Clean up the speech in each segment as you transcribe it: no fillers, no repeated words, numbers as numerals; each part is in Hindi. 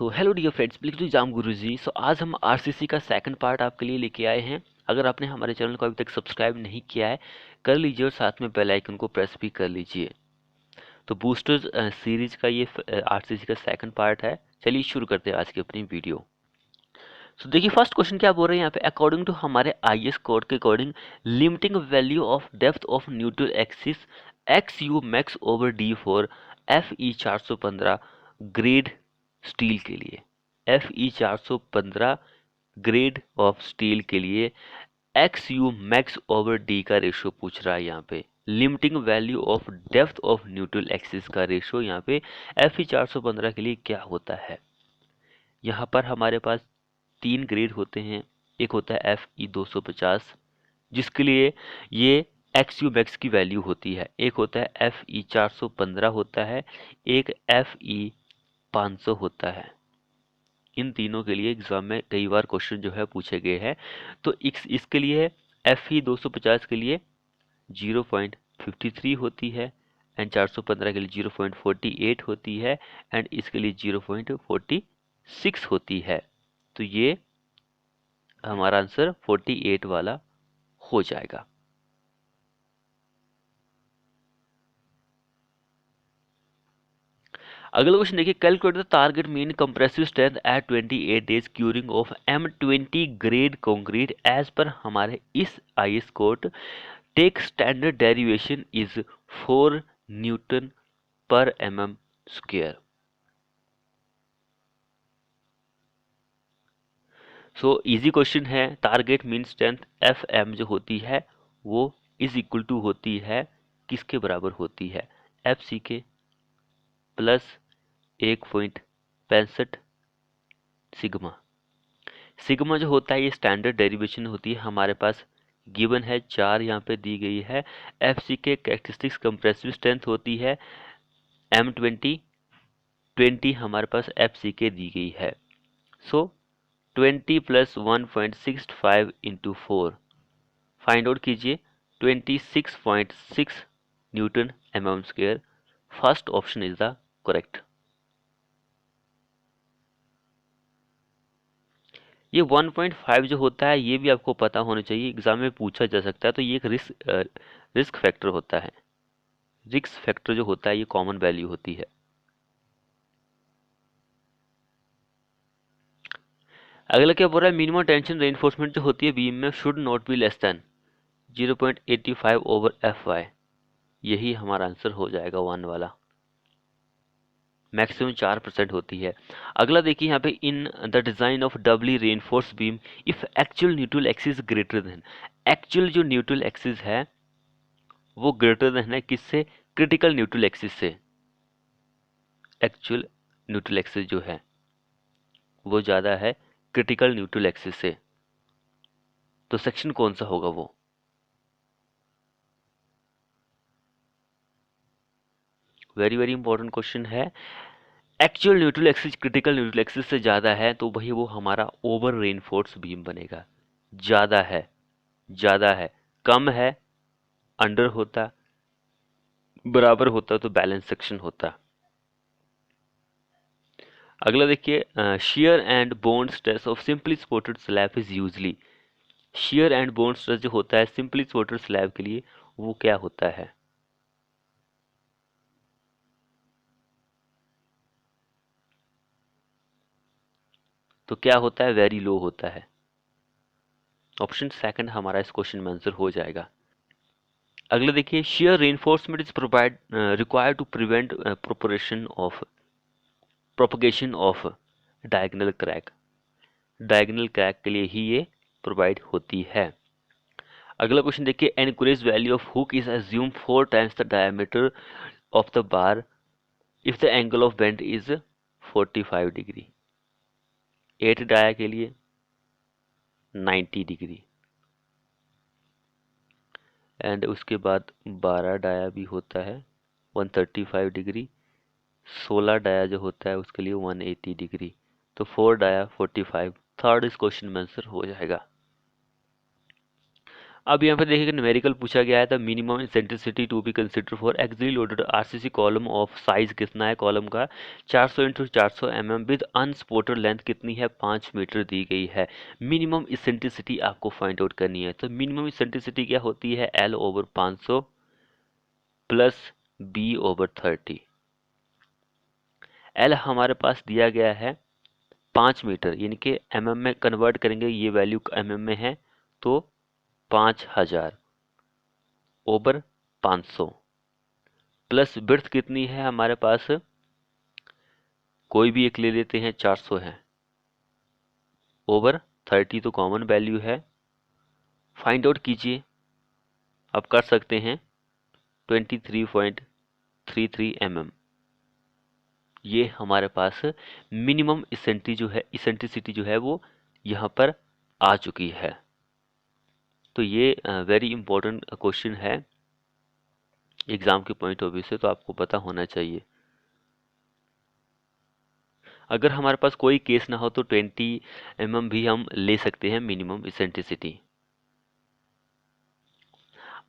So hello dear friends, welcome to exam Guruji. So आज हम आरसीसी का सेकंड पार्ट आपके लिए लेके आए हैं। अगर आपने हमारे चैनल को अभी तक सब्सक्राइब नहीं किया है, कर लीजिए और साथ में बेल आइकन को प्रेस भी कर लीजिए। तो बूस्टर्स सीरीज का ये आरसीसी का सेकंड पार्ट है। चलिए शुरू करते हैं आज की अपनी वीडियो। सो देखिए फर्स्ट क्वेश्चन क्या बोल रहे हैं यहाँ पे, अकॉर्डिंग टू हमारे आईएस कोड के according limiting value of depth of neutral axis x you max over D for F E 415 grade steel के लिए। F E 415 grade of steel के लिए x you max over D का रेशियो पूछ रहा है यहाँ पे। Limiting value of depth of neutral axis का रेशियो यहाँ पे एफ ई 415 के लिए क्या होता है। यहाँ पर हमारे पास तीन ग्रेड होते हैं। एक होता है एफ ई 250 जिसके लिए ये एक्स यू मैक्स की वैल्यू होती है। एक होता है एफ ई 415 होता है, एक एफ ई 500 होता है। इन तीनों के लिए एग्जाम में कई बार क्वेश्चन जो है पूछे गए हैं। तो इसके लिए एफ ई 250 के लिए 0.53 होती है एंड 415 के लिए 0.48 होती है एंड इसके लिए 0.46 होती है। तो ये हमारा आंसर 48 वाला हो जाएगा। अगला क्वेश्चन देखिए, calculate the target mean compressive strength at 28 days curing of M20 grade concrete as per हमारे इस IS code take standard deviation is 4 newton per mm square. So easy question है। Target mean strength F M जो होती है वो इज इक्वल टू होती है, किसके बराबर होती है, एफ सी के प्लस 1.65 सिग्मा। सिग्मा जो होता है ये स्टैंडर्ड डेरिवेशन होती है हमारे पास, गिवन है 4 यहाँ पे दी गई है। एफ सी के कैरेक्टरिस्टिक्स कंप्रेसिव स्ट्रेंथ होती है M20, 20 हमारे पास एफ सी के दी गई है। सो 20 प्लस 1.65 इंटू 4 फाइंड आउट कीजिए 26.6 Newton mm square. First option is the correct. ये 1.5 जो होता है ये भी आपको पता होना चाहिए, एग्जाम में पूछा जा सकता है। तो ये एक रिस्क फैक्टर होता है। रिस्क फैक्टर जो होता है ये कॉमन वैल्यू होती है। अगला क्या बोल रहा है, मिनिमम टेंशन रेनफोर्समेंट जो होती है बीम में should not be less than 0.85 over F Y. यही हमारा आंसर हो जाएगा 1 वाला। मैक्सिमम 4% होती है। अगला देखिए यहाँ पे, in the design of doubly reinforced beam if actual neutral axis greater than, actual जो न्यूट्रल एक्सिस है वो ग्रेटर देन है किससे, क्रिटिकल न्यूट्रल एक्सिस से। एक्चुअल न्यूट्रल एक्सिस जो है वो ज्यादा है क्रिटिकल न्यूट्रल एक्सिस से। तो सेक्शन कौन सा होगा वो, वेरी वेरी इंपॉर्टेंट क्वेश्चन है। Actual neutral axis critical neutral axis से ज्यादा है तो वही वो हमारा ओवर रेनफोर्स बीम बनेगा। ज्यादा है, ज्यादा है, कम है अंडर होता, बराबर होता तो बैलेंस सेक्शन होता। अगला देखिए, shear and bond stress of simply supported slab is usually. Shear and bond stress जो होता है सिंपली सपोर्टेड स्लैब के लिए वो क्या होता है, तो क्या होता है, वेरी लो होता है। ऑप्शन सेकंड हमारा इस क्वेश्चन में आंसर हो जाएगा। अगला देखिए, shear reinforcement is provide required to prevent propagation of diagonal crack. Diagonal crack के लिए ही ये प्रोवाइड होती है। अगला क्वेश्चन देखिए, anchorage value of hook is assume 4 times the diameter of the bar if the angle of bend is 45 degree. 8 dia के लिए 90 डिग्री एंड उसके बाद 12 डाया भी होता है 135 डिग्री, 16 डाया जो होता है उसके लिए 180 डिग्री। तो 4 डाया 45, थर्ड इस क्वेश्चन में आंसर हो जाएगा। अब यहाँ पर देखिए न्यूमेरिकल पूछा गया है, the minimum eccentricity to be consider for axially loaded RCC column of size कितना है कॉलम का 400 into 400 mm with unsupported length कितनी है 5 मीटर दी गई है। मिनिमम इसेंट्रिसिटी आपको फाइंड आउट करनी है। तो मिनिमम इसेंट्रिसिटी क्या होती है, L over 500 plus B over 30। L हमारे पास दिया गया है 5 मीटर, यानी कि mm में कन्वर्ट करेंगे, ये वैल्यू mm में है तो 5000 ओवर 500 प्लस बिड्थ कितनी है हमारे पास, कोई भी एक ले लेते हैं 400 है ओवर 30 तो कॉमन वैल्यू है। फाइंड आउट कीजिए, आप कर सकते हैं 23.33 mm। ये हमारे पास मिनिमम इसेंट्रिसिटी जो है वो यहाँ पर आ चुकी है। तो ये वेरी इंपॉर्टेंट क्वेश्चन है एग्जाम के पॉइंट ऑफ व्यू से, तो आपको पता होना चाहिए। अगर हमारे पास कोई केस ना हो तो 20 mm भी हम ले सकते हैं मिनिमम इसेंट्रिसिटी।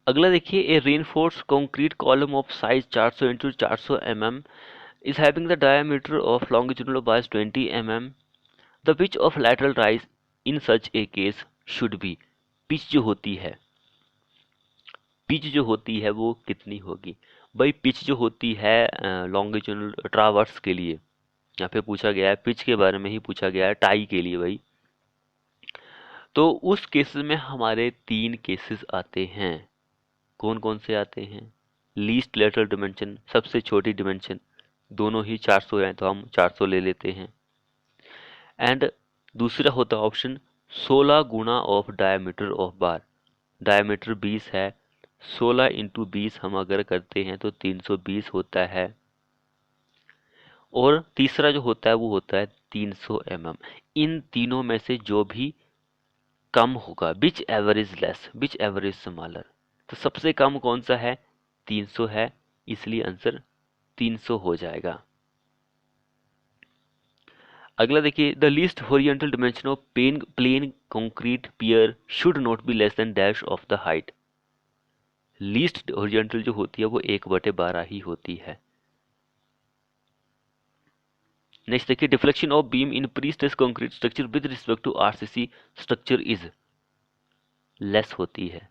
अगला देखिए, a reinforced concrete column of size 400 into 400 mm is having the diameter of longitudinal bias 20 mm. The pitch of lateral rise in such a case should be, pitch जो होती है वो कितनी होगी भाई। पिच जो होती है लॉन्गिट्यूडनल ट्रावर्स के लिए, यहाँ पे पूछा गया है पिच के बारे में ही पूछा गया है टाई के लिए भाई। तो उस केस में हमारे 3 केसेस आते हैं। कौन कौन से आते हैं, लीस्ट लेटरल डिमेंशन सबसे छोटी डिमेंशन, दोनों ही 400 हैं तो हम 400 ले लेते हैं। एंड दूसरा होता है option 16 Guna of diameter of bar, diameter 20 है, 16 इंटू 20 हम अगर करते हैं तो 320 होता है। और तीसरा जो होता है वो होता है 300 mm। इन तीनों में से जो भी कम होगा, विच एवरेज लेस विच एवरेज स्मॉलर, तो सबसे कम कौन सा है 300 है, इसलिए आंसर 300 हो जाएगा। अगला देखिए, the least horizontal dimension of plain concrete pier should not be less than dash of the height. Least horizontal जो होती है वो 1/12 ही होती है। नेक्स्ट देखिए, deflection of beam in pre stress concrete structure with respect to RCC structure is, less होती है,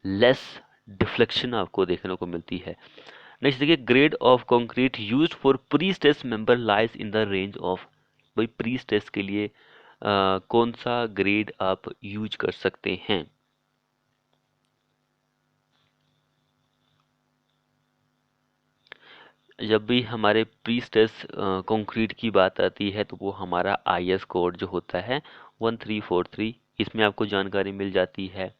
लेस डिफ्लेक्शन आपको देखने को मिलती है। नेक्स्ट देखिए, grade of concrete used for pre stress member lies in the range of, भाई प्री स्ट्रेस के लिए कौन सा ग्रेड आप यूज कर सकते हैं। जब भी हमारे प्री स्ट्रेस कंक्रीट की बात आती है तो वो हमारा IS कोड जो होता है 1343, इसमें आपको जानकारी मिल जाती है।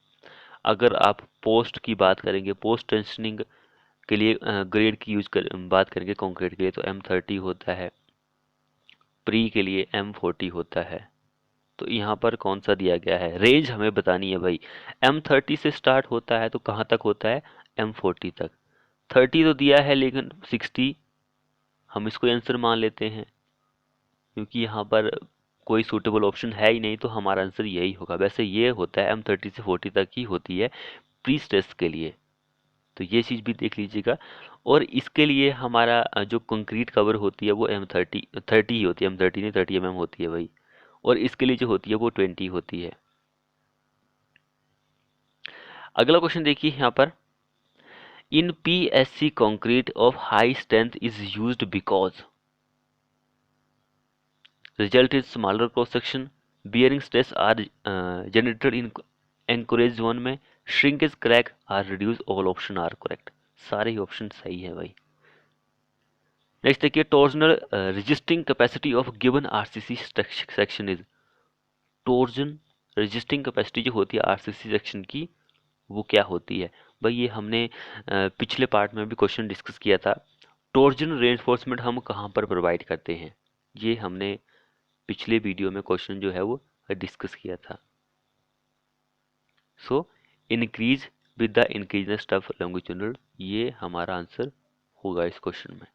अगर आप पोस्ट की बात करेंगे, पोस्ट टेंशनिंग के लिए ग्रेड की बात करेंगे कंक्रीट के लिए तो M30 होता है, प्री के लिए M40 होता है। तो यहाँ पर कौन सा दिया गया है, रेंज हमें बतानी है भाई। M30 से स्टार्ट होता है तो कहाँ तक होता है M40 तक। 30 तो दिया है लेकिन 60 हम इसको आंसर मान लेते हैं, क्योंकि यहाँ पर कोई सूटेबल ऑप्शन है ही नहीं तो हमारा आंसर यही होगा। वैसे ये होता है M30 से 40 तक ही होती है प्री स्ट्रेस के लिए, तो ये चीज़ भी देख लीजिएगा। और इसके लिए हमारा जो कंक्रीट कवर होती है वो M30 ही होती है, M30 नहीं 30 mm होती है भाई। और इसके लिए जो होती है वो 20 होती है। अगला क्वेश्चन देखिए यहाँ पर, इन PSC concrete of high strength is used because, result is smaller cross section, bearing stress are generated in anchorage zone में, shrinkage crack are reduced, all option are correct। सारे ही ऑप्शन सही है भाई। नेक्स्ट देखिए, torsional resisting capacity of given RCC section is, torsion resisting capacity जो होती है आरसीसी सेक्शन की वो क्या होती है भाई। ये हमने पिछले पार्ट में भी क्वेश्चन डिस्कस किया था। टॉर्जन रेनफोर्समेंट हम कहाँ पर प्रोवाइड करते हैं, ये हमने पिछले वीडियो में क्वेश्चन जो है वो डिस्कस किया था। So increase with the increase of longitudinal, ये हमारा आंसर होगा इस क्वेश्चन में।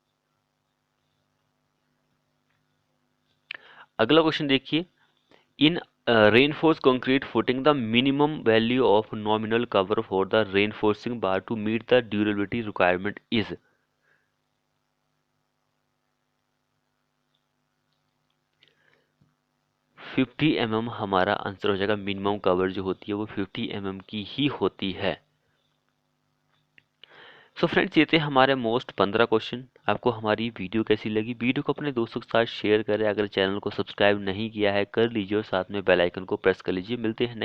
अगला क्वेश्चन देखिए, इन reinforced concrete footing, the minimum value of nominal cover for the reinforcing bar to meet the durability requirement is 50 mm हमारा आंसर हो जाएगा। मिनिमम कवर जो होती है वो 50 mm की ही होती है। सो फ्रेंड्स, ये थे हमारे मोस्ट 15 क्वेश्चन। आपको हमारी वीडियो कैसी लगी? वीडियो को अपने दोस्तों के साथ शेयर करें। अगर चैनल को सब्सक्राइब नहीं किया है कर लीजिए और साथ में बेल आइकन को प्रेस कर लीजिए। मिलते हैं नेक्स्ट